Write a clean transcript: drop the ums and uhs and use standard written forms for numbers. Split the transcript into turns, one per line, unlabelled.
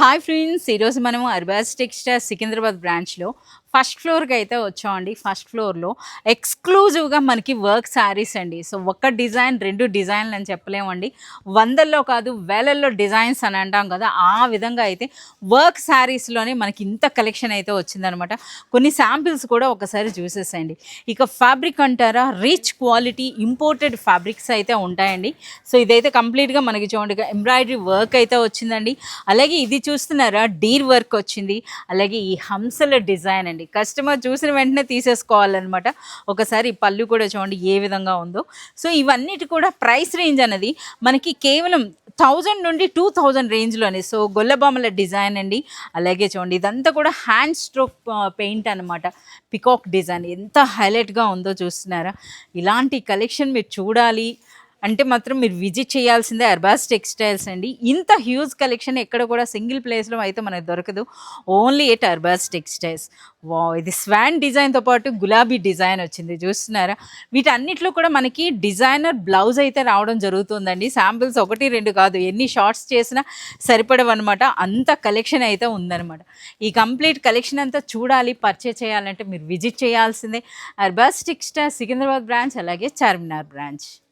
Hi friends, ఈరోజు మనము Arbaz textiles Secunderabad బ్రాంచ్లో ఫస్ట్ ఫ్లోర్కి అయితే వచ్చామండి. ఫస్ట్ ఫ్లోర్లో ఎక్స్క్లూజివ్గా మనకి వర్క్ శారీస్ అండి. సో ఒక్క డిజైన్ రెండు డిజైన్లు అని చెప్పలేమండి, వందల్లో కాదు వేలల్లో డిజైన్స్ అని అంటాం కదా, ఆ విధంగా అయితే వర్క్ శారీస్లోనే మనకి ఇంత కలెక్షన్ అయితే వచ్చిందనమాట. కొన్ని శాంపిల్స్ కూడా ఒకసారి చూసేసేయండి. ఇక ఫ్యాబ్రిక్ అంటారా, రిచ్ క్వాలిటీ ఇంపోర్టెడ్ ఫ్యాబ్రిక్స్ అయితే ఉంటాయండి. సో ఇదైతే కంప్లీట్గా మనకి చూడండి ఎంబ్రాయిడరీ వర్క్ అయితే వచ్చిందండి. అలాగే ఇది చూస్తున్నారా, డీర్ వర్క్ వచ్చింది. అలాగే ఈ హంసల డిజైన్ అండి, కస్టమర్ చూసిన వెంటనే తీసేసుకోవాలన్నమాట. ఒకసారి పళ్ళు కూడా చూడండి ఏ విధంగా ఉందో. సో ఇవన్నిటి కూడా ప్రైస్ రేంజ్ అనేది మనకి కేవలం 1000 నుండి 2000 రేంజ్లోనే. సో గొల్లబొమ్మల డిజైన్ అండి. అలాగే చూడండి ఇదంతా కూడా హ్యాండ్ స్ట్రోక్ పెయింట్ అనమాట. పికాక్ డిజైన్ ఎంత హైలైట్గా ఉందో చూస్తున్నారా. ఇలాంటి కలెక్షన్ మీరు చూడాలి అంటే మాత్రం మీరు విజిట్ చేయాల్సిందే అర్బాస్ టెక్స్టైల్స్ అండి. ఇంత హ్యూజ్ కలెక్షన్ ఎక్కడ కూడా సింగిల్ ప్లేస్లో అయితే మనకు దొరకదు, ఓన్లీ ఎట్ అర్బాస్ టెక్స్టైల్స్. వా, ఇది స్వాన్ డిజైన్తో పాటు గులాబీ డిజైన్ వచ్చింది చూస్తున్నారా. వీటన్నిటిలో కూడా మనకి డిజైనర్ బ్లౌజ్ అయితే రావడం జరుగుతుందండి. శాంపిల్స్ 1-2 కాదు, ఎన్ని షార్ట్స్ చేసినా సరిపడవన్నమాట, అంత కలెక్షన్ అయితే ఉందన్నమాట. ఈ కంప్లీట్ కలెక్షన్ అంతా చూడాలి, పర్చేస్ చేయాలంటే మీరు విజిట్ చేయాల్సిందే అర్బాస్ టెక్స్టైల్స్ సికింద్రాబాద్ బ్రాంచ్, అలాగే చార్మినార్ బ్రాంచ్.